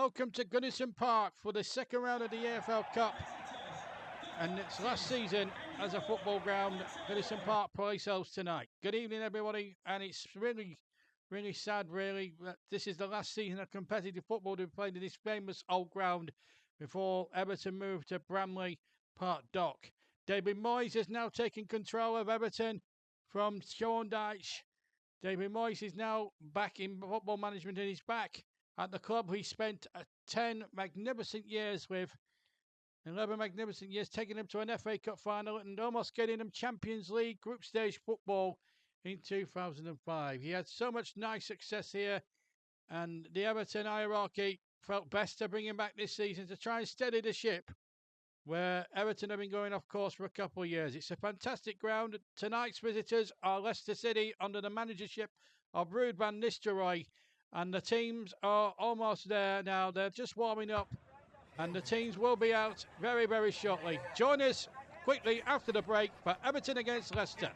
welcome to Goodison Park for the second round of the EFL Cup. And its last season as a football ground, Goodison Park plays host tonight. Good evening, everybody. And it's really sad, really, that this is the last season of competitive football to be played in this famous old ground before Everton moved to Bramley Park Dock. David Moyes is now taking control of Everton from Sean Dyche. David Moyes is now back in football management and he's back at the club he spent 10 magnificent years with. 11 magnificent years, taking them to an FA Cup final and almost getting them Champions League group stage football in 2005. He had so much nice success here, and the Everton hierarchy felt best to bring him back this season to try and steady the ship, where Everton have been going off course for a couple of years. It's a fantastic ground. Tonight's visitors are Leicester City under the managership of Ruud van Nistelrooy, and the teams are almost there now. They're just warming up, and the teams will be out very, very shortly. Join us quickly after the break for Everton against Leicester.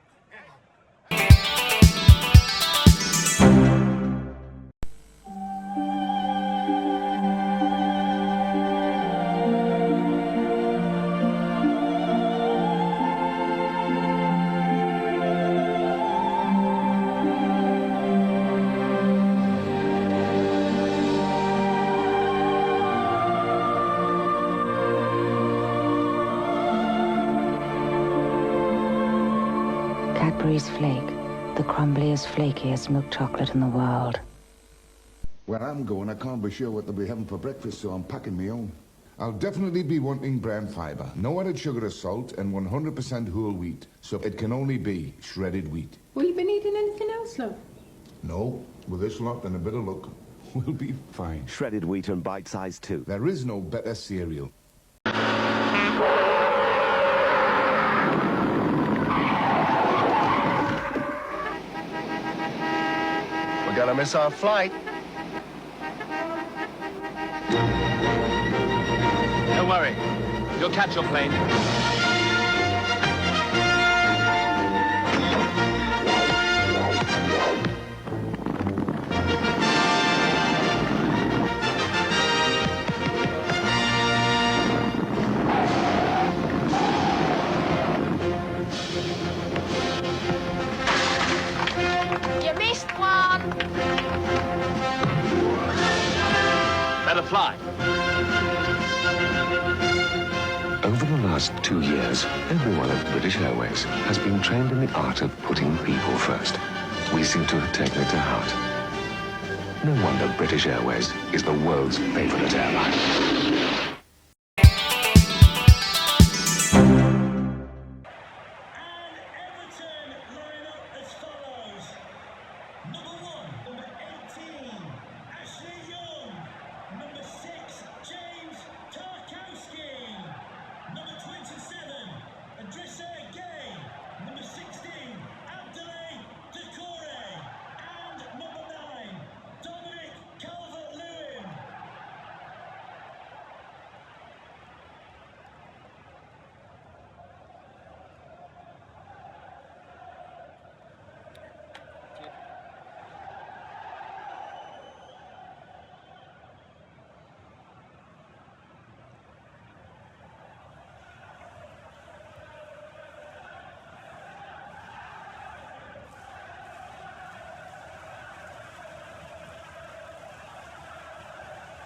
Cadbury's Flake, the crumbliest, flakiest milk chocolate in the world. Where I'm going, I can't be sure what they'll be having for breakfast, so I'm packing my own. I'll definitely be wanting brown fibre, no added sugar or salt, and 100% whole wheat, so it can only be shredded wheat. Will you been eating anything else, love? No, with this lot and a bit of luck, we'll be fine. Shredded wheat and bite size too. There is no better cereal. We're gonna miss our flight. Don't worry, you'll catch your plane. You missed one. Better fly. Over the last 2 years, everyone at British Airways has been trained in the art of putting people first. We seem to have taken it to heart. No wonder British Airways is the world's favourite airline.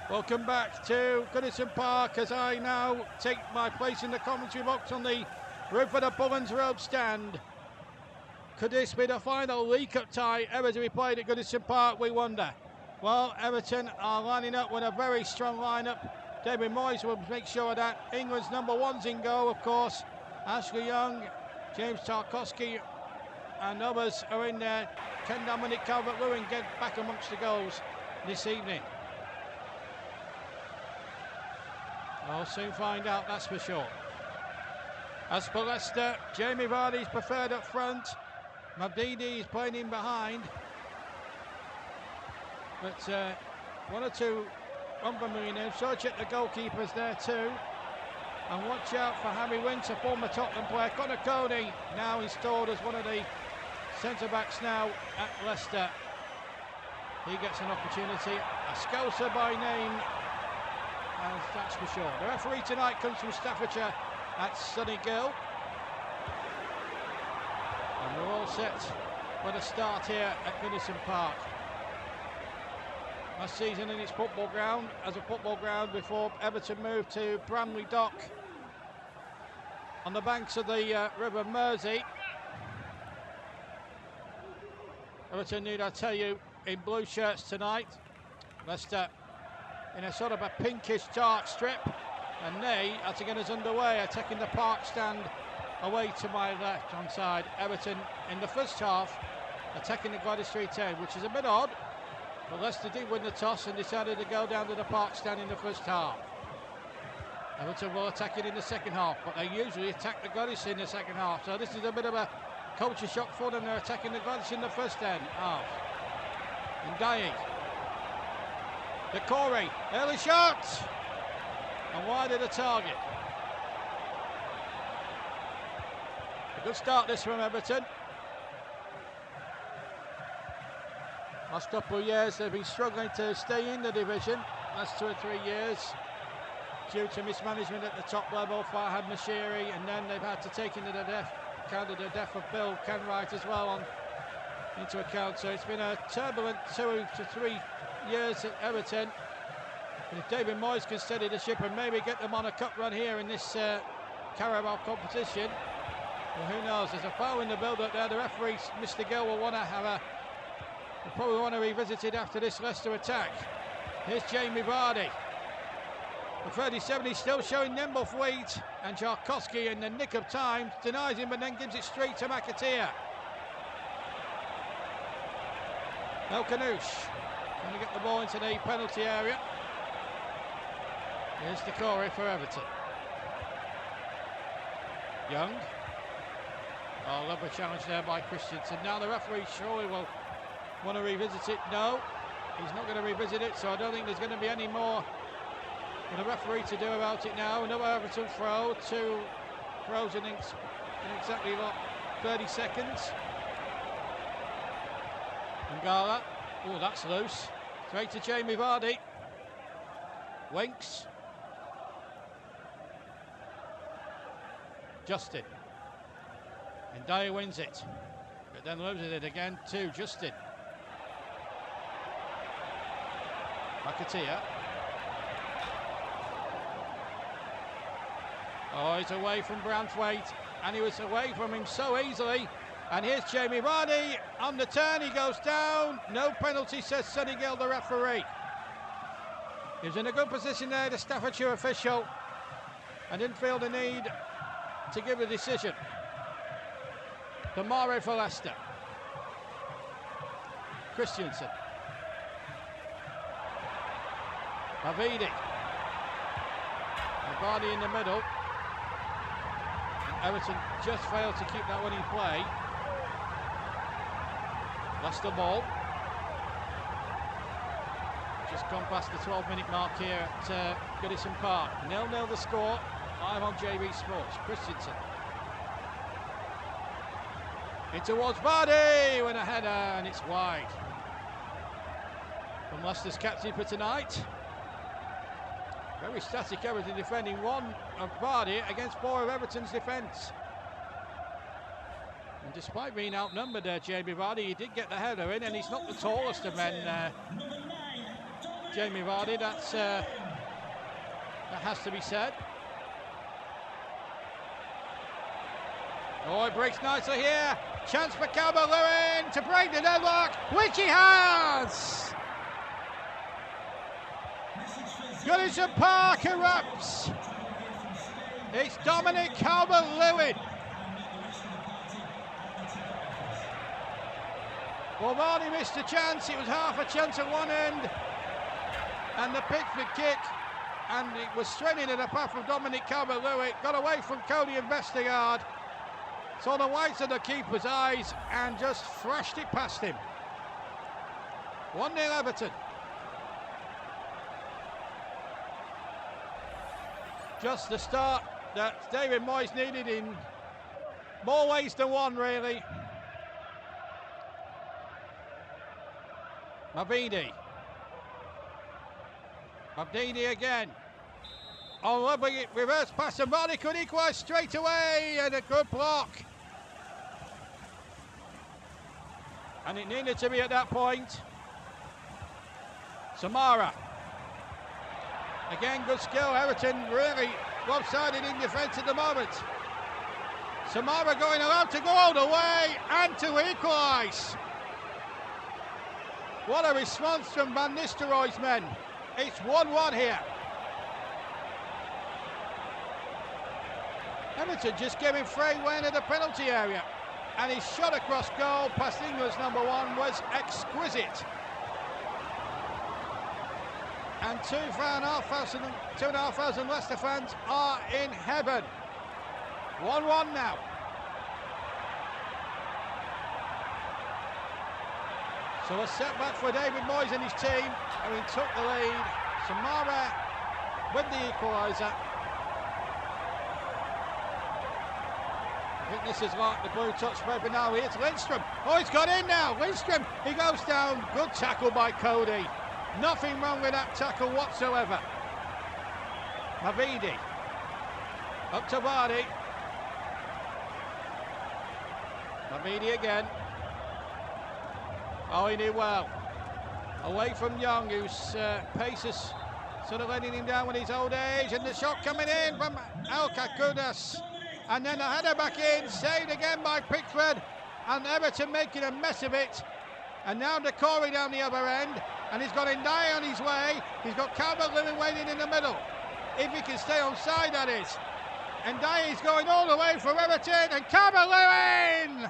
Welcome back to Goodison Park as I now take my place in the commentary box on the roof of the Bullens Road stand. Could this be the final League Cup tie ever to be played at Goodison Park, we wonder? Well, Everton are lining up with a very strong lineup. David Moyes will make sure of that. England's number one's in goal, of course. Ashley Young, James Tarkowski and others are in there. Can Dominic Calvert-Lewin get back amongst the goals this evening? I'll soon find out, that's for sure. As for Leicester, Jamie Vardy's preferred up front. Mabdini is playing in behind. But one or two unfamiliar. So check the goalkeepers there too. And watch out for Harry Winks, a former Tottenham player. Connor Cody now installed as one of the centre-backs now at Leicester. He gets an opportunity. A Scouser by name, that's for sure. The referee tonight comes from Staffordshire. That's Sonny Gill. And we're all set for the start here at Goodison Park. Last season in its football ground, as a football ground before Everton moved to Bramley Dock on the banks of the River Mersey. Everton, need I tell you, in blue shirts tonight. Leicester in a sort of a pinkish dark strip, and they are to get us underway, are taking the park stand away to my left hand side. Everton in the first half attacking the Gwladys Street end, which is a bit odd, but Leicester did win the toss and decided to go down to the park stand in the first half. Everton will attack it in the second half, but they usually attack the Gwladys in the second half, so this is a bit of a culture shock for them. They're attacking the Gwladys in the first end half. And Dying. The Corey, early shot! And wide of the target. A good start this from Everton. Last couple of years they've been struggling to stay in the division. Last 2 or 3 years due to mismanagement at the top level, Farhad Mashiri, and then they've had to take into the death of Bill Kenwright as well into account. So it's been a turbulent 2 to 3 years at Everton. And if David Moyes can steady the ship and maybe get them on a cup run here in this Carabao competition, well, who knows? There's a foul in the build-up there. The referee, Mr. Gill, will probably want to revisit it after this Leicester attack. Here's Jamie Vardy. The 37, he's still showing nimble feet, and Jarkowski in the nick of time denies him and then gives it straight to McAteer. El Kanouche trying to get the ball into the penalty area. Here's the Corey for Everton. Young. Oh, lovely challenge there by Christensen. Now the referee surely will want to revisit it. No, he's not going to revisit it, so I don't think there's going to be any more for the referee to do about it now. Another Everton throw, 2 throws in exactly 30 seconds. Ngala, oh, that's loose. Straight to Jamie Vardy. Winks. Justin. And Dyer wins it, but then loses it again to Justin. McAteer. Oh, he's away from Branthwaite, and he was away from him so easily. And here's Jamie Vardy on the turn. He goes down. No penalty, says Sonny Gill, the referee. He was in a good position there, the Staffordshire official, and didn't feel the need to give a decision. Damare for Leicester. Christensen. Avidi. And Vardy in the middle. And Everton just failed to keep that one in play. Leicester ball. Just gone past the 12-minute mark here at Goodison Park. 0-0 the score. Live on JB Sports. Christensen. In towards Vardy with a header, and it's wide. From Leicester's captain for tonight. Very static Everton defending, 1 of Vardy against 4 of Everton's defence. And despite being outnumbered there, Jamie Vardy, he did get the header in, and he's not the tallest of men. Jamie Vardy, that has to be said. Oh, it breaks nicely here. Chance for Calvert-Lewin to break the deadlock, which he has. Goodison Park erupts. It's Dominic Calvert-Lewin. Well, Vardy missed a chance. It was half a chance at one end. And the Pickford kick, and it was straight into the path of Dominic Calvert-Lewin. Got away from Cody and Vestergaard. Saw the whites of the keeper's eyes and just thrashed it past him. 1-0 Everton. Just the start that David Moyes needed in more ways than one, really. Mabini again. Oh, lovely reverse pass, and Vardy could equalise straight away, and a good block. And it needed to be at that point. Samara. Again, good skill. Everton really lopsided in defence at the moment. Samara going allowed to go all the way and to equalise. What a response from Van Nistelrooy's men. It's 1-1 here. Everton just giving free rein in the penalty area. And his shot across goal past England's number one was exquisite. And 2,500 Leicester fans are in heaven. 1-1 now. So a setback for David Moyes and his team, having took the lead. Samara with the equaliser. I think this is like the blue touch paper now. Here's Lindstrom. Oh, he's got in now. Lindstrom, he goes down. Good tackle by Cody. Nothing wrong with that tackle whatsoever. Mavidi. Up to Vardy. Mavidi again. Oh, he did well. Away from Young, whose pace is sort of letting him down with his old age. And the shot coming in from El Kakudas. And then the header back in, saved again by Pickford. And Everton making a mess of it. And now Decore down the other end. And he's got Ndiaye on his way. He's got Calvert-Lewin waiting in the middle. If he can stay on side, that is. Ndiaye is going all the way for Everton. And Calvert-Lewin!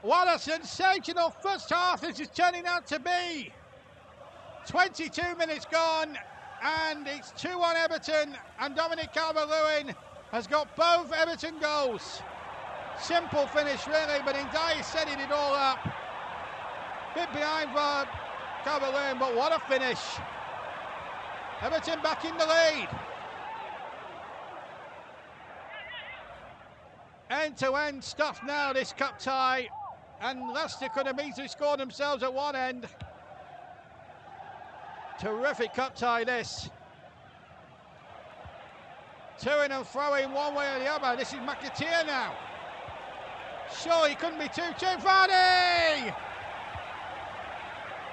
What a sensational first half this is turning out to be. 22 minutes gone. And it's 2-1 Everton, and Dominic Calvert-Lewin has got both Everton goals. Simple finish really, but Ndiaye setting it all up. Bit behind for Calvert-Lewin, but what a finish. Everton back in the lead. End-to-end stuff now, this cup tie, and Leicester could have easily scored themselves at one end. Terrific cup tie this. To-ing and throwing one way or the other. This is McAteer now. Sure, he couldn't be too Vardy!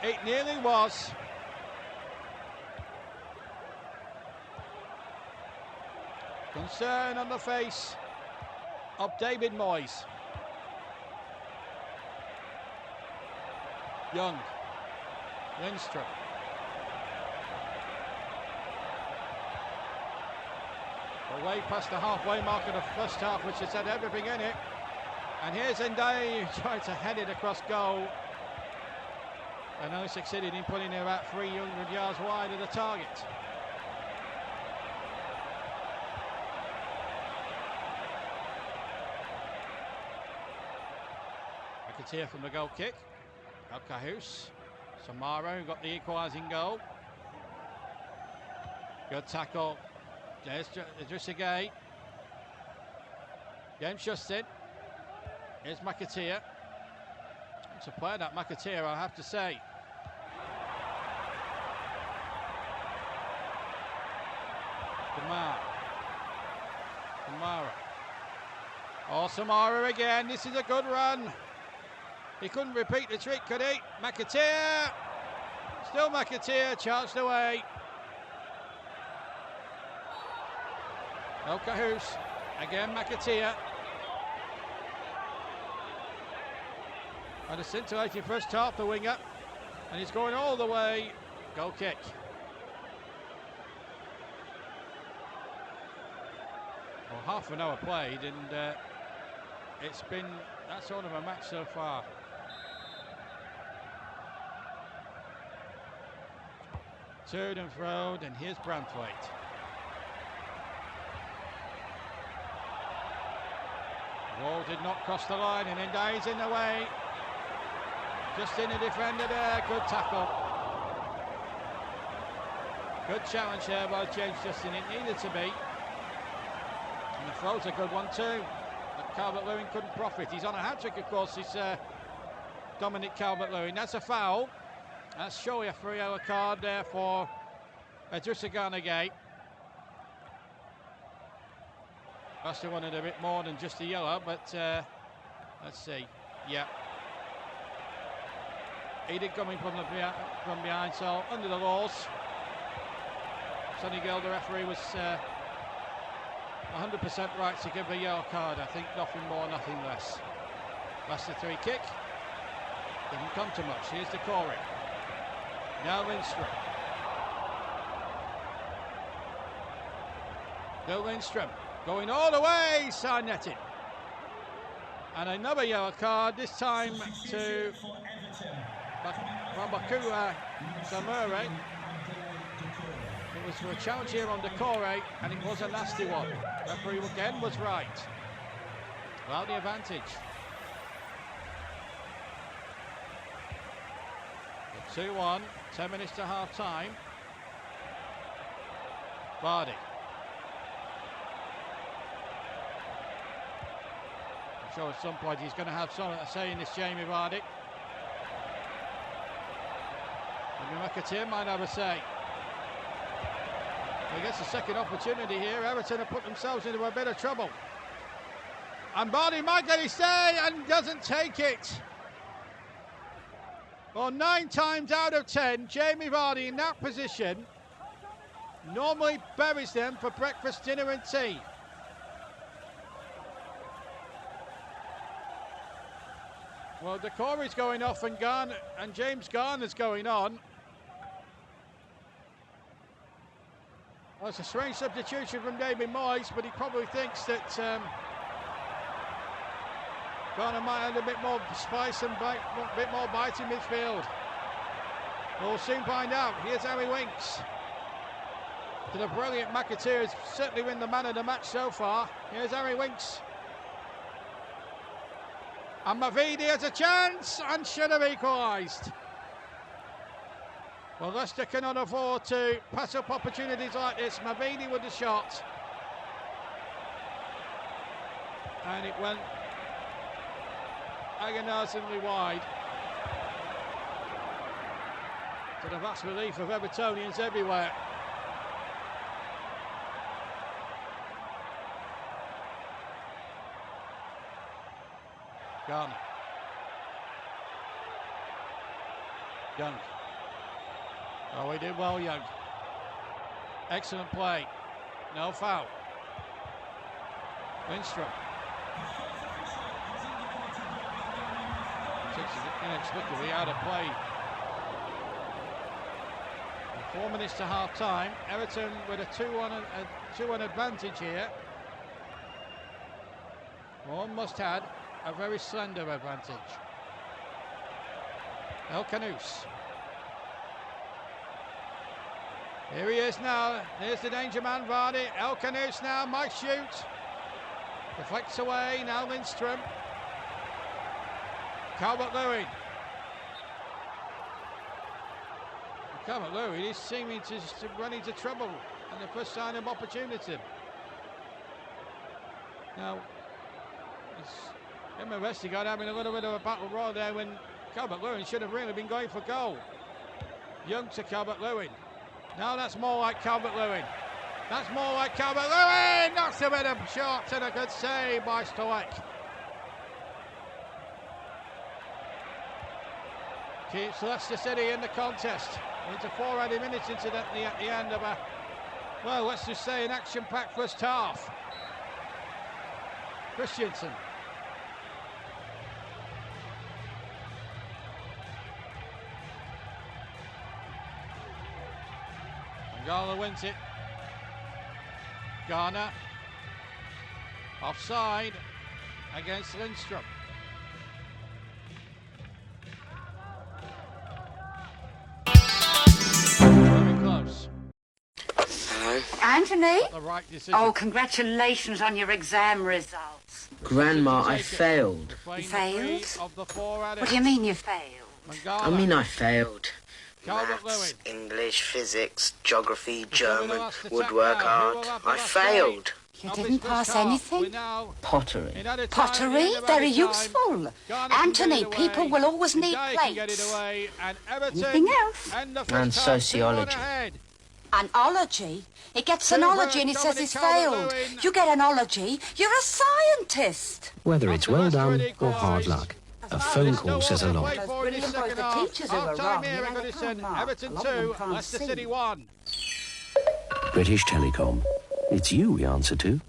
It nearly was. Concern on the face of David Moyes. Young. Lindstrom. Way past the halfway mark of the first half, which has had everything in it. And here's Ndiaye trying to head it across goal. And only succeeded in putting it about 300 yards wide of the target. McAteer from the goal kick. El Cahus. Samara who got the equalising goal. Good tackle. There's Idrissa James Justin. Here's McAteer. It's a player, that McAteer, I have to say. Samara. Oh, Samara again. This is a good run. He couldn't repeat the trick, could he? McAteer. Still McAteer, charged away. El Cahus, again McAteer. And a scintillating first half, the winger. And he's going all the way. Goal kick. Well, half an hour played, and it's been that sort of a match so far. To and fro, and here's Branthwaite. Ball did not cross the line, and Ndiaye's in the way. Just in the defender there, good tackle. Good challenge there by James Justin, it needed to be. And the throw's a good one too. But Calvert-Lewin couldn't profit. He's on a hat-trick, of course, this Dominic Calvert-Lewin. That's a foul. That's surely a 3-hour card there for Edrissa Gate. Leicester wanted a bit more than just a yellow, but let's see. Yeah. He did come in from behind, so under the laws, Sonny Gill, the referee, was 100% right to give a yellow card. I think nothing more, nothing less. Leicester 3 kick. Didn't come to much. Here's the Corey. Now Lindstrom. Bill Lindstrom going all the way, side netting. And another yellow card, this time to Babakura Samure. It was for a challenge here on Decore, and it was a nasty one. Referee again was right. Well, the advantage. 2-1, 10 minutes to half time. Vardy. I'm sure at some point he's going to have something to say in this, Jamie Vardy. Maybe McAteer might have a say. He gets a second opportunity here. Everton have put themselves into a bit of trouble. And Vardy might get his say and doesn't take it. Well, 9 times out of 10, Jamie Vardy in that position normally buries them for breakfast, dinner and tea. Well, Decore's going off and James Garner's going on. Well, it's a strange substitution from David Moyes, but he probably thinks that Garner might add a bit more spice and a bit more bite in midfield. We'll soon find out. Here's Harry Winks. To the brilliant McAteer, has certainly been the man of the match so far. Here's Harry Winks. And Mavidi has a chance and should have equalised. Well, Leicester cannot afford to pass up opportunities like this. Mavidi with the shot. And it went agonisingly wide, to the vast relief of Evertonians everywhere. Garner. Young. Oh, he did well, Young. Excellent play. No foul. Lindstrom. Inexplicably out of play. 4 minutes to half time. Everton with a 2-1 advantage here. One must add a very slender advantage. El Canous. Here he is now. There's the danger man, Vardy. El Canous now might shoot. Deflects away. Now Lindstrom. Calvert-Lewin. Calvert-Lewin is seeming to run into trouble in the first sign of opportunity. Now, Emma Vestergaard having a little bit of a battle royal there when Calvert-Lewin should have really been going for goal. Young to Calvert-Lewin. Now that's more like Calvert-Lewin. That's more like Calvert-Lewin. That's a bit of shot and a good save by Stoic. Keeps Leicester City in the contest. Into 4 minutes into the end of a, well, let's just say an action-packed first half. Christensen. And Garner wins it. Garner. Offside against Lindstrom. Anthony? The right decision. Oh, congratulations on your exam results. Grandma, I failed. You failed? What do you mean you failed? I mean I failed. Maths, English, physics, geography, German, woodwork, art. I failed. You didn't pass anything? Pottery. Pottery? Very useful. Anthony, people will always need plates. Anything else? And sociology. An ology? It gets an ology and it says it's failed. You get an ology, you're a scientist. Whether it's well done or hard luck, a phone call says a lot. The teachers who were wrong. Everton 2, Leicester City 1. British Telecom. It's you we answer to.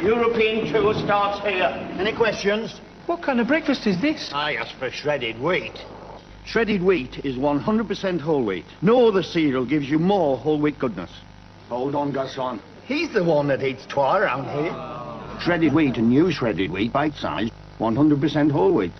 European tour starts here. Any questions? What kind of breakfast is this? I asked for shredded wheat. Shredded wheat is 100% whole wheat. No other cereal gives you more whole wheat goodness. Hold on, Gaston. He's the one that eats twa around here. Shredded wheat and new shredded wheat, bite-sized, 100% whole wheat.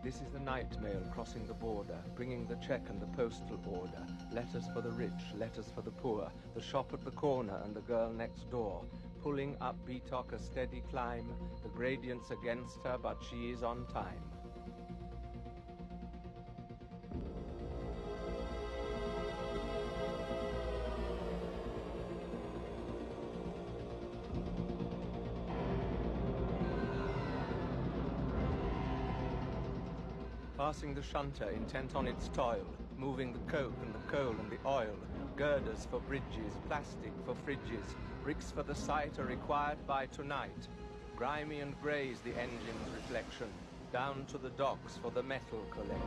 This is the night mail crossing the border, bringing the check and the postal order, letters for the rich, letters for the poor, the shop at the corner and the girl next door, pulling up Beatock a steady climb, the gradient's against her, but she is on time. Passing the shunter, intent on its toil, moving the coke and the coal and the oil, girders for bridges, plastic for fridges, bricks for the site are required by tonight. Grimy and grey's the engine's reflection, down to the docks for the metal collection.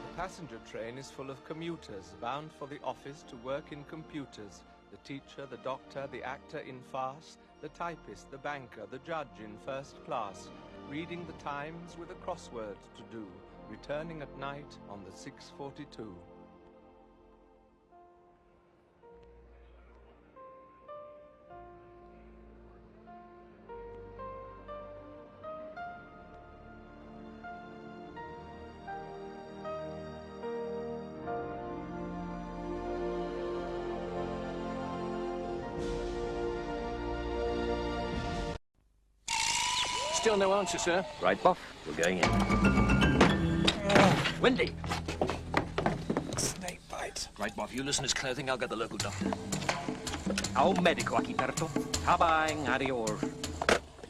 The passenger train is full of commuters, bound for the office to work in computers. The teacher, the doctor, the actor in farce, the typist, the banker, the judge in first class, reading the Times with a crossword to do, returning at night on the 6:42. Still no answer, sir. Right, Boff. We're going in. Wendy! Snake bite. Right, Boff. You listen to his clothing. I'll get the local doctor. Ao medico aquí, Perto. Habang adior.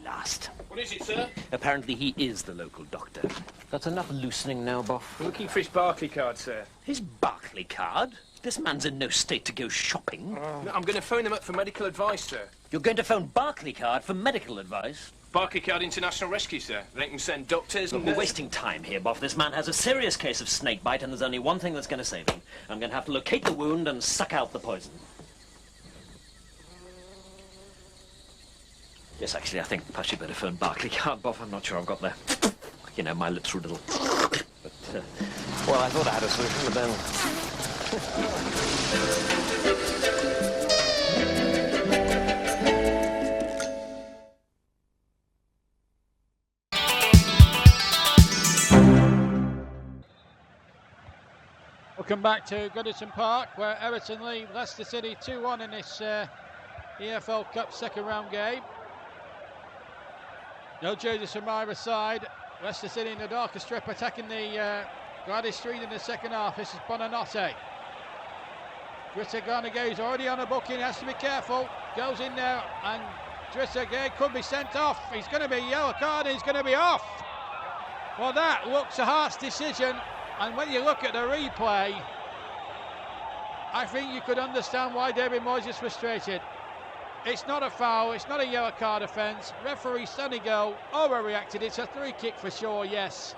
Last. What is it, sir? Apparently he is the local doctor. That's enough loosening now, Boff. We're looking for his Barclay card, sir. His Barclay card? This man's in no state to go shopping. No, I'm going to phone him up for medical advice, sir. You're going to phone Barclay card for medical advice? Barclay card International Rescue, sir. They can send doctors and... Look, we're wasting time here, Boff. This man has a serious case of snake bite, and there's only one thing that's going to save him. I'm going to have to locate the wound and suck out the poison. Yes, actually, I think perhaps you better phone Barclay card, Boff. I'm not sure I've got there. You know, my lips were a little... But, I thought I had a solution, but then... Welcome back to Goodison Park, where Everton lead Leicester City 2-1 in this EFL Cup second round game. No changes from either side. Leicester City in the darker strip attacking the Gladys Street in the second half. This is Bonanotte. Dritter is already on a booking, has to be careful. Goes in there and Dritter could be sent off. He's going to be yellow card, he's going to be off. Well, that looks a harsh decision. And when you look at the replay, I think you could understand why David Moyes is frustrated. It's not a foul, it's not a yellow card offence. Referee Sunigo overreacted. It's a free kick for sure, yes.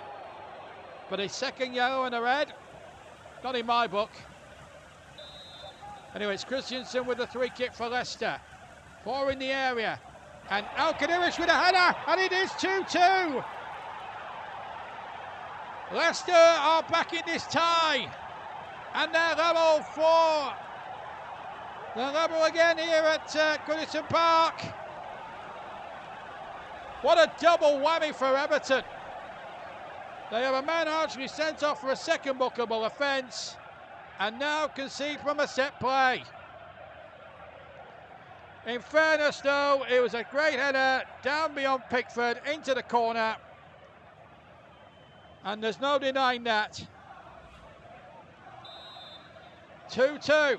But a second yellow and a red? Not in my book. Anyway, it's Christensen with a free kick for Leicester. 4 in the area. And Alkadirish with a header, and it is 2-2. Leicester are back in this tie, and they're level 4. They're level again here at Goodison Park. What a double whammy for Everton. They have a man actually sent off for a second bookable offence, and now concede from a set play. In fairness though, it was a great header down beyond Pickford into the corner. And there's no denying that. 2-2.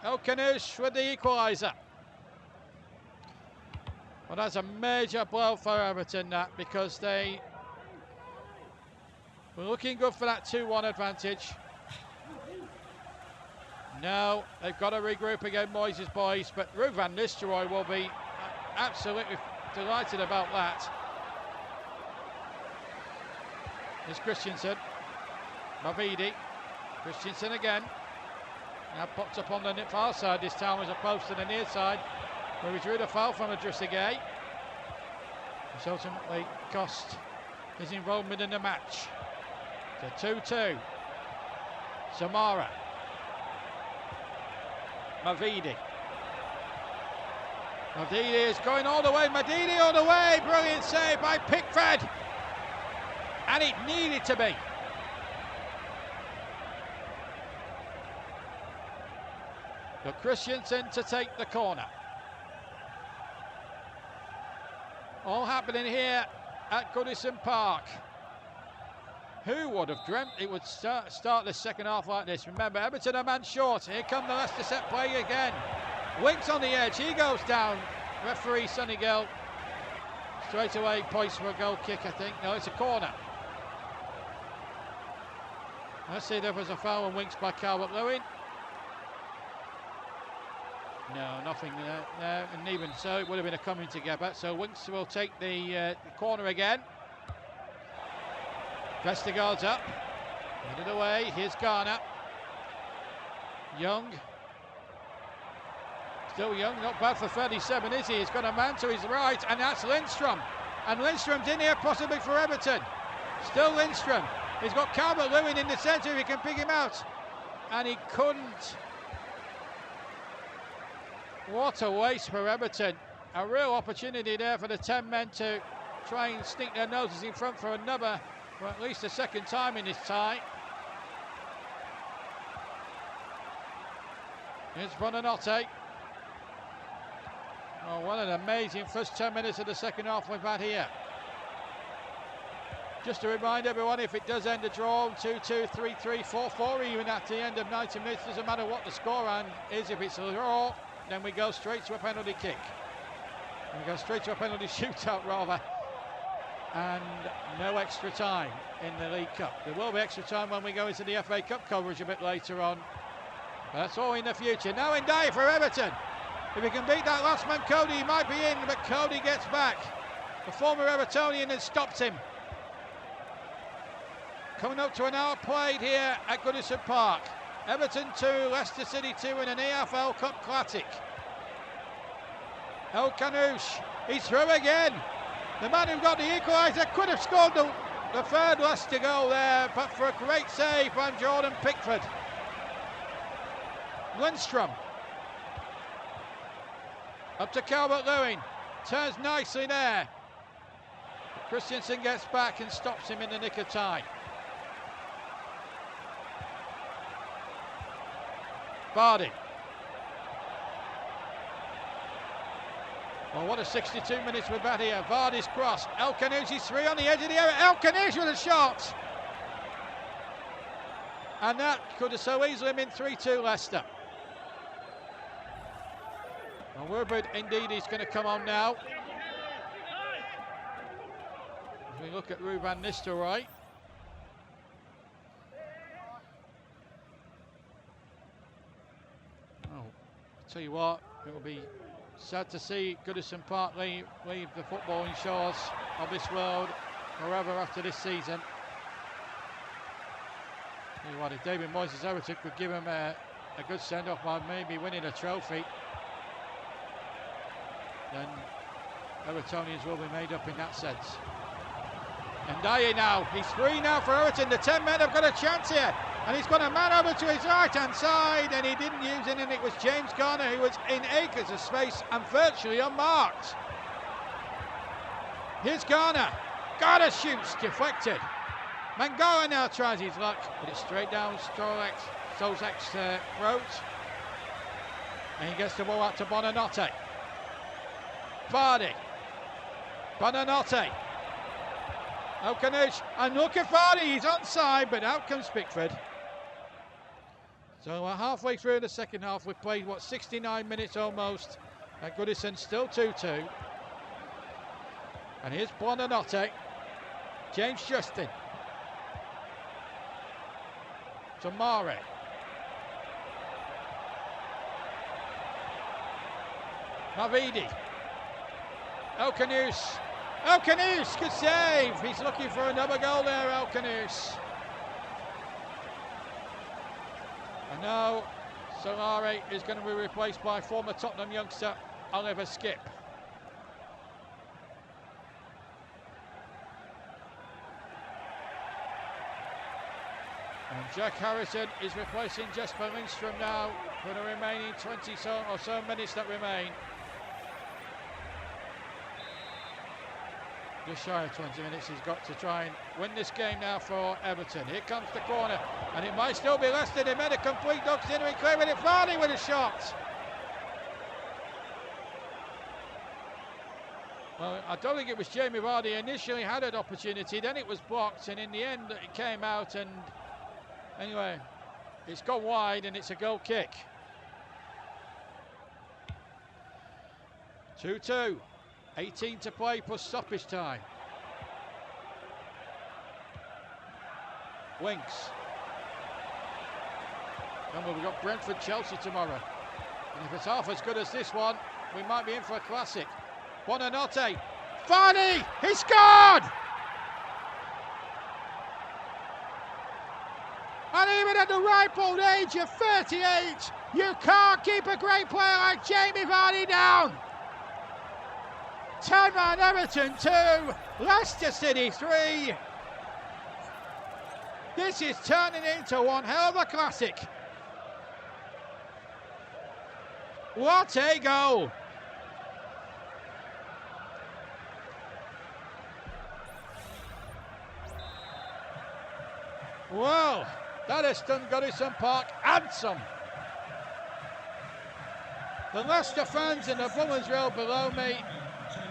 El Kanouche with the equaliser. Well, that's a major blow for Everton, that, because they were looking good for that 2-1 advantage. Now they've got to regroup again, Moyes' boys, but Ruud van Nistelrooy will be absolutely delighted about that. Here's Christensen. Mavidi. Christensen again. Now popped up on the far side this time as opposed to the near side, where he drew the foul from Adrissagay, which ultimately cost his involvement in the match. So 2-2. Samara. Mavidi. Mavidi is going all the way. Mavidi all the way. Brilliant save by Pickford. And it needed to be. But Christensen to take the corner. All happening here at Goodison Park. Who would have dreamt it would start the second half like this? Remember, Everton a man short. Here come the Leicester set play again. Winks on the edge. He goes down. Referee Sunigo straight away points for a goal kick, I think. No, it's a corner. Let's see if there was a foul on Winks by Calvert-Lewin. No, nothing there. And even so, it would have been a coming together. So Winks will take the corner again. Vestergaard's up. Headed away. Here's Garner. Young. Still Young. Not bad for 37, is he? He's got a man to his right, and that's Lindstrom. And Lindstrom's in here possibly for Everton. Still Lindstrom. He's got Calvert-Lewin in the centre if he can pick him out. And he couldn't. What a waste for Everton. A real opportunity there for the 10 men to try and sneak their noses in front for another, for at least a second time in this tie. Here's Bonanotte. Oh, what an amazing first 10 minutes of the second half we've had here. Just to remind everyone, if it does end a draw, 2-2, 3-3, 4-4, even at the end of 90 minutes, doesn't matter what the scoreline is. If it's a draw, then we go straight to a penalty kick. We go straight to a penalty shootout, rather. And no extra time in the League Cup. There will be extra time when we go into the FA Cup coverage a bit later on. But that's all in the future. Now in Dyer for Everton. If he can beat that last man, Cody, he might be in, but Cody gets back. The former Evertonian has stopped him. Coming up to an hour played here at Goodison Park. Everton 2, Leicester City 2 in an EFL Cup Classic. El Kanouche, he's through again. The man who got the equaliser could have scored The third Leicester goal there, but for a great save from Jordan Pickford. Lindstrom. Up to Calvert-Lewin. Turns nicely there. Christensen gets back and stops him in the nick of time. Vardy. Well, what a 62 minutes we've had here. Vardy's cross. El Kanouzi's 3 on the edge of the area. El Kanouzi with a shot. And that could have so easily been 3-2 Leicester. Well, Woodward indeed is going to come on now. As we look at Ruben Nistelrooy. Oh, I'll tell you what, it will be sad to see Goodison Park leave the footballing shores of this world forever after this season. Tell you what, if David Moyes' Everton could give him a good send-off by maybe winning a trophy, then Evertonians will be made up in that sense. And Dyer now, he's free now for Everton. The 10 men have got a chance here. And he's got a man over to his right-hand side, and he didn't use it, and it was James Garner who was in acres of space and virtually unmarked. Here's Garner. Garner shoots, deflected. Mangala now tries his luck, but it's straight down Solzek's throat. And he gets the ball out to Bonanotte. Vardy. Bonanotte. El Kanouzi. And look at Vardy, he's onside, but out comes Pickford. So we're halfway through the second half. We've played, 69 minutes almost. And Goodison still 2-2. And here's Bonanotte. James Justin. To Mare. Mavidi. El Kanouzi. El Kanouzi, good save. He's looking for another goal there, El Kanouzi. And now Solari is going to be replaced by former Tottenham youngster Oliver Skipp. And Jack Harrison is replacing Jesper Lindstrom now for the remaining 20 or so minutes that remain. Just shy of 20 minutes he's got to try and win this game now for Everton. Here comes the corner, and it might still be Leicester. They made a complete auxiliary clear with it. Vardy with a shot. Well, I don't think it was Jamie Vardy initially had an opportunity, then it was blocked, and in the end it came out, and anyway, it's gone wide and it's a goal kick. 2-2. 18 to play plus stoppage time. Winks. Remember, we've got Brentford Chelsea tomorrow. And if it's half as good as this one, we might be in for a classic. Bonanotte. Vardy! He scored! And even at the ripe old age of 38, you can't keep a great player like Jamie Vardy down. 10-man Everton 2, Leicester City 3. This is turning into one hell of a classic. What a goal. Well, that has done Goodison Park and some. The Leicester fans in the Bullens Rail below me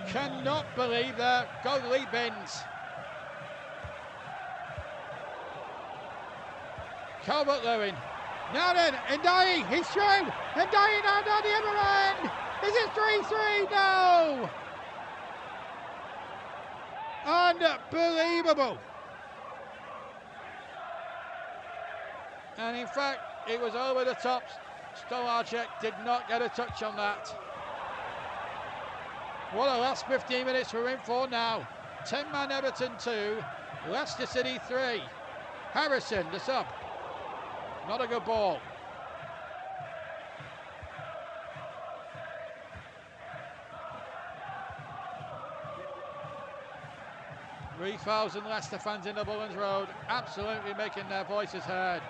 cannot believe their goalie bins. Calvert-Lewin. Now then, Ndiaye, he's through. Ndiaye now down the other end. Is it 3-3? No. Unbelievable. And in fact, it was over the top. Stolarczyk did not get a touch on that. What a last 15 minutes we're in for now. 10-man Everton 2, Leicester City 3. Harrison, the sub. Not a good ball. 3,000 Leicester fans in the Bullens Road, absolutely making their voices heard.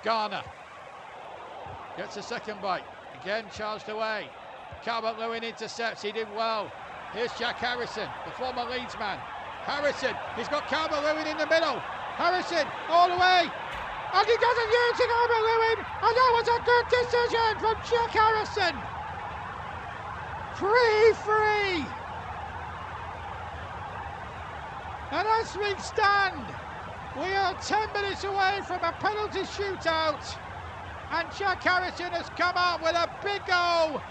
Garner gets a second bite, again charged away. Calvert-Lewin intercepts, he did well. Here's Jack Harrison, the former Leeds man. Harrison, he's got Calvert-Lewin in the middle. Harrison, all the way, and he doesn't use Calvert-Lewin, and that was a good decision from Jack Harrison. 3-3. And as we stand, we are 10 minutes away from a penalty shootout, and Jack Harrison has come out with a big goal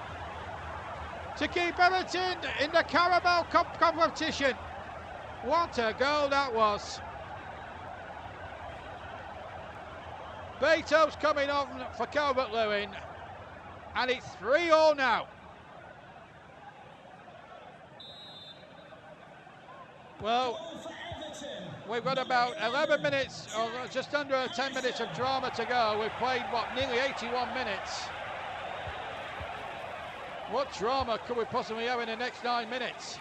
to keep Everton in the Carabao Cup competition. What a goal that was. Beto's coming on for Calvert-Lewin, and it's 3-3 now. Well, we've got about 11 minutes, or just under 10 minutes of drama to go. We've played, nearly 81 minutes. What drama could we possibly have in the next 9 minutes?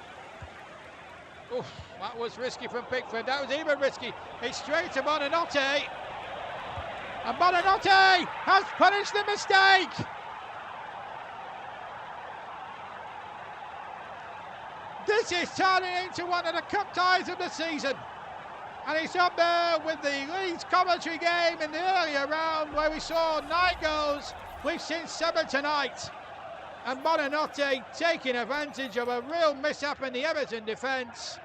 Oof, that was risky from Pickford. That was even risky. It's straight to Buonanotte. And Buonanotte has punished the mistake. This is turning into one of the cup ties of the season. And it's up there with the Leeds commentary game in the earlier round where we saw 9 goals. We've seen 7 tonight. And Buonanotte taking advantage of a real mishap in the Everton defence.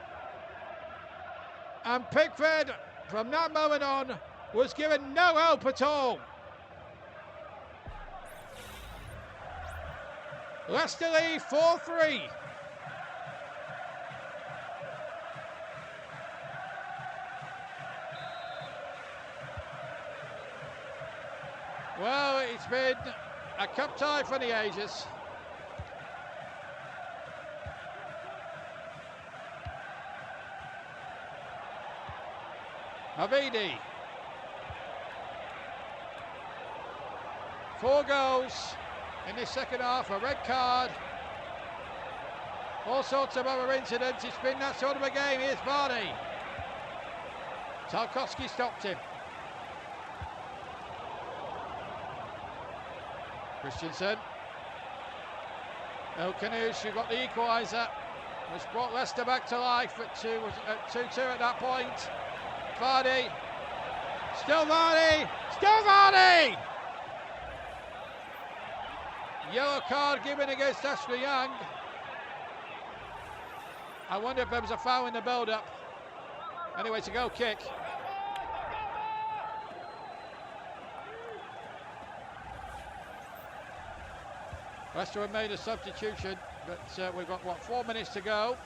And Pickford, from that moment on, was given no help at all. Leicester lead 4-3. Well, it's been a cup tie for the ages. Havidi. 4 goals in this second half, a red card. All sorts of other incidents. It's been that sort of a game. Here's Varney. Tarkowski stopped him. Christensen. El Kanouche, who got the equaliser, which brought Leicester back to life at 2-2 at that point. Vardy. Still Vardy. Still Vardy! Yellow card given against Ashley Young. I wonder if there was a foul in the build-up. Anyway, it's a goal kick. Leicester have made a substitution, but we've got, 4 minutes to go.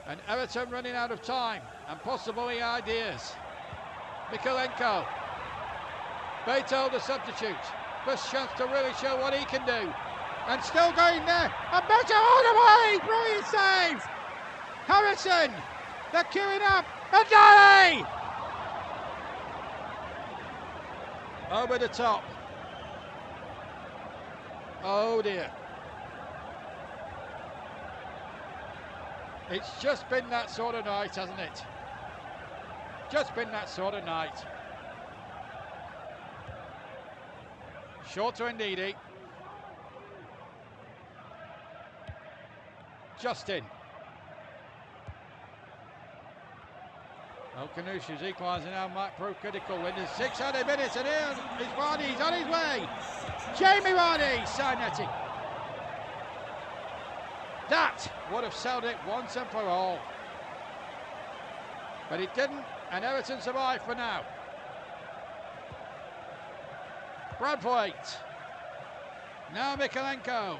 And Everton running out of time and possibly ideas. Mikalenko. Beto the substitute. First chance to really show what he can do. And still going there. And Beto all the way. Brilliant save. Harrison. They're queuing up. And Dali. Over the top. Oh dear. It's just been that sort of night, hasn't it? Just been that sort of night. Short to Ndidi. Justin. El Kanouche is equalising now, might prove critical in the 600 minutes, and here is Vardy, he's on his way. Jamie Vardy, Sarnetti. That would have settled it once and for all. But it didn't, and Everton survived for now. Bradthwaite. Now Mikalenko.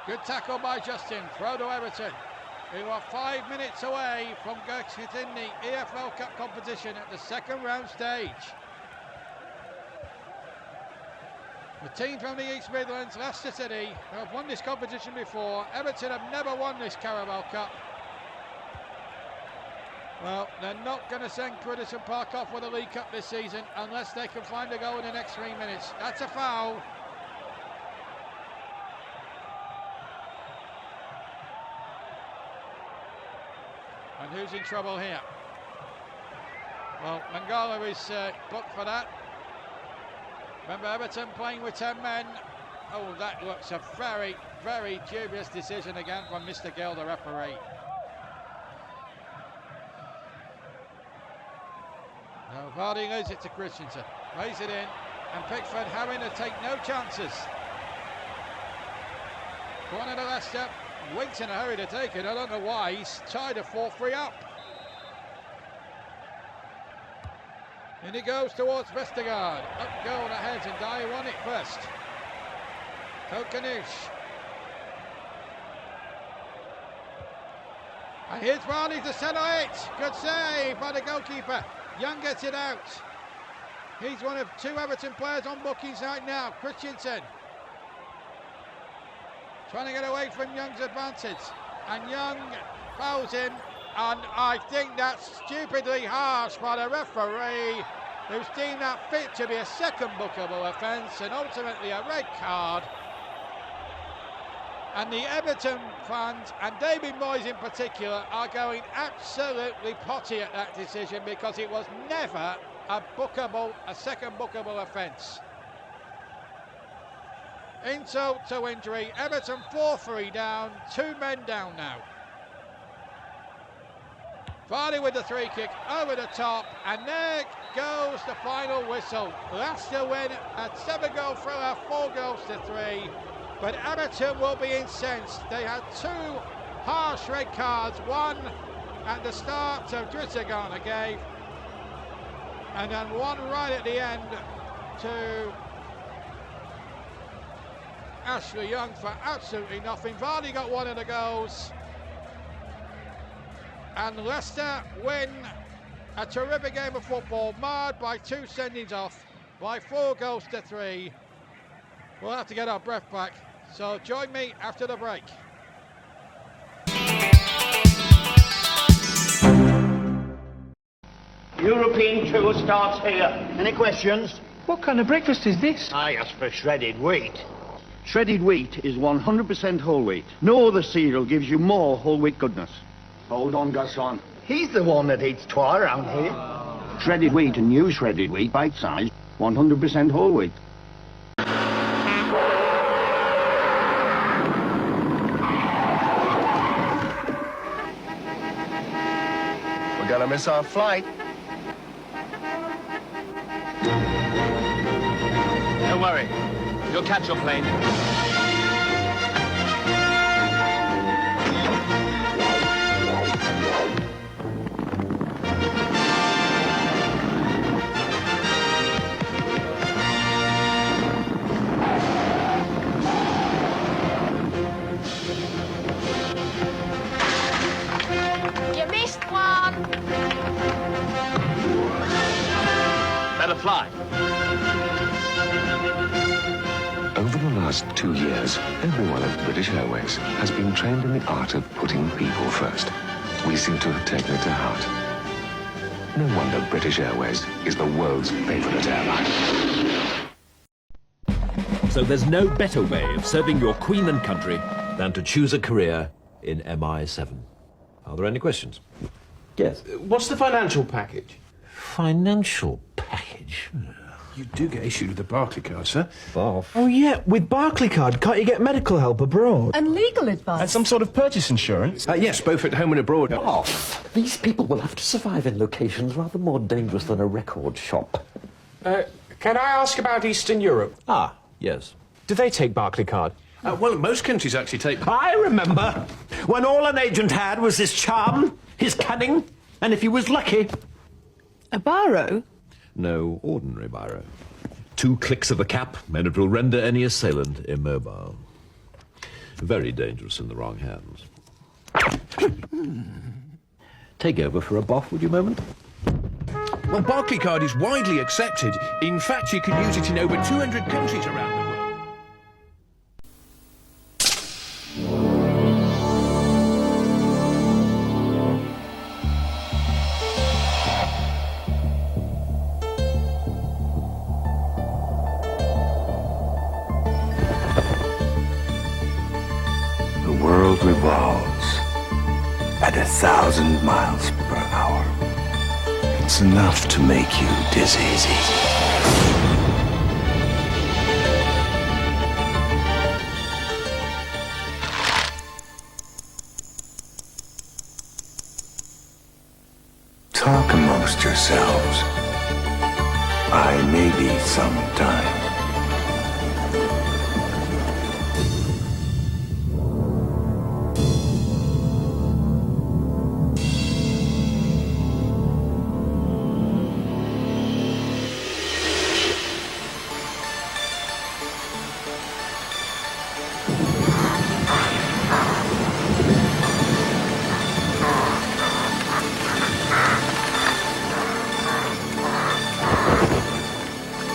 Good tackle by Justin. Throw to Everton, who are 5 minutes away from getting the EFL Cup competition at the second round stage. The team from the East Midlands, Leicester City, who have won this competition before. Everton have never won this Carabao Cup. Well, they're not going to send Goodison Park off with a League Cup this season unless they can find a goal in the next 3 minutes. That's a foul. And who's in trouble here? Well, Mangala is booked for that. Remember, Everton playing with 10 men. Oh, that looks a very, very dubious decision again from Mr. Gill, the referee. Now Vardy leaves it to Christensen. Plays it in, and Pickford having to take no chances. Corner to Leicester. Winks in a hurry to take it. I don't know why. He's tried to fall free up. And he goes towards Vestergaard. Up goal ahead, and Dyer won it first. Kokanush. And here's Vardy to settle it. Good save by the goalkeeper. Young gets it out. He's one of 2 Everton players on bookings right now. Christensen trying to get away from Young's advantage. And Young fouls him. And I think that's stupidly harsh by the referee, who's deemed that fit to be a second bookable offence and ultimately a red card. And the Everton fans, and David Moyes in particular, are going absolutely potty at that decision, because it was never a second bookable offence. Insult to injury. Everton 4-3 down, 2 men down now. Vardy with the free kick over the top, and there goes the final whistle. Leicester win at 7-goal thriller, 4 goals to 3. But Everton will be incensed. They had 2 harsh red cards, one at the start to Dritzagana gave, and then one right at the end to Ashley Young for absolutely nothing. Vardy got one of the goals. And Leicester win a terrific game of football, marred by 2 sendings off, by 4 goals to 3. We'll have to get our breath back, so join me after the break. European tour starts here. Any questions? What kind of breakfast is this? I asked for shredded wheat. Shredded wheat is 100% whole wheat. No other cereal gives you more whole wheat goodness. Hold on, Gasson. He's the one that eats twa around here. Shredded wheat and new shredded wheat, bite-sized, 100% whole wheat. We're gonna miss our flight. Don't worry. You'll catch your plane. You missed one. Better fly. Over the last 2 years, everyone at British Airways has been trained in the art of putting people first. We seem to have taken it to heart. No wonder British Airways is the world's favourite airline. So there's no better way of serving your Queen and country than to choose a career in MI7. Are there any questions? Yes. What's the financial package? Financial package? You do get issued with a Barclaycard, sir. Oh, yeah, with Barclaycard, can't you get medical help abroad? And legal advice. And some sort of purchase insurance? Yes, both at home and abroad. These people will have to survive in locations rather more dangerous than a record shop. Can I ask about Eastern Europe? Ah, yes. Do they take Barclaycard? Well, most countries actually take... I remember when all an agent had was his charm, his cunning, and if he was lucky... A biro? No ordinary biro. 2 clicks of a cap, and it will render any assailant immobile. Very dangerous in the wrong hands. Take over for a boff, would you, moment? Well, Barclaycard is widely accepted. In fact, you can use it in over 200 countries around the world. The world revolves at 1,000 1,000 miles per hour. It's enough to make you dizzy. Talk amongst yourselves. I may be sometime.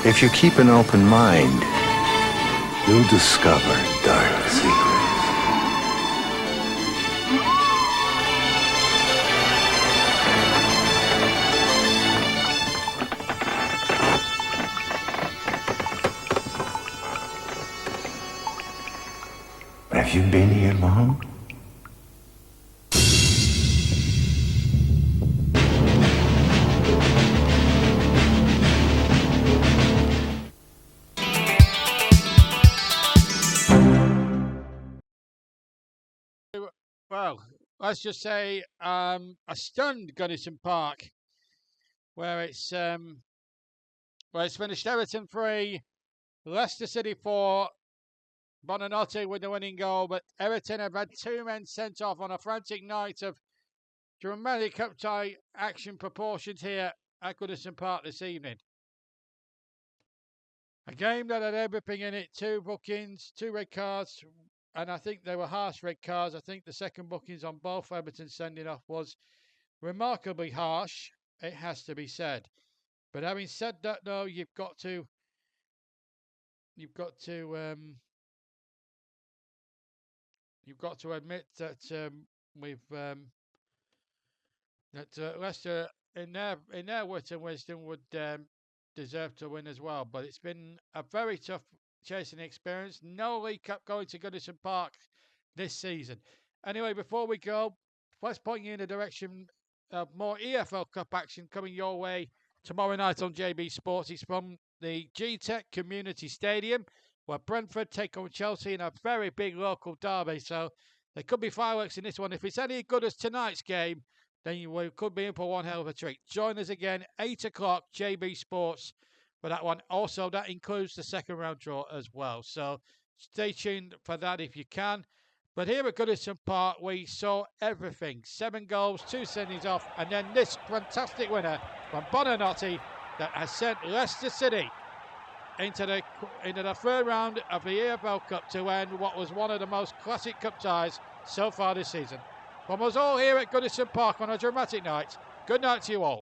If you keep an open mind, you'll discover dark secrets. Have you been here long? Well, let's just say a stunned Goodison Park, where it's finished Everton 3, Leicester City 4, Bonanotti with the winning goal, but Everton have had 2 men sent off on a frantic night of dramatic up-tie action proportions here at Goodison Park this evening. A game that had everything in it, 2 bookings, 2 red cards, and I think they were harsh red cards. I think the second bookings on both Everton sending off was remarkably harsh, it has to be said. But having said that, though, you've got to admit that Leicester, in their wit and wisdom, would deserve to win as well. But it's been a very tough chasing experience. No League Cup going to Goodison Park this season. Anyway, before we go, let's point you in the direction of more EFL Cup action coming your way tomorrow night on JB Sports. It's from the G-Tech Community Stadium, where Brentford take on Chelsea in a very big local derby. So there could be fireworks in this one. If it's any good as tonight's game, then we could be in for one hell of a treat. Join us again, 8 o'clock, JB Sports, for that one. Also, that includes the second round draw as well. So stay tuned for that if you can. But here at Goodison Park, we saw everything. 7 goals, 2 sendings off, and then this fantastic winner from Bonanotti that has sent Leicester City into the third round of the EFL Cup to end what was one of the most classic cup ties so far this season. From us all here at Goodison Park on a dramatic night, good night to you all.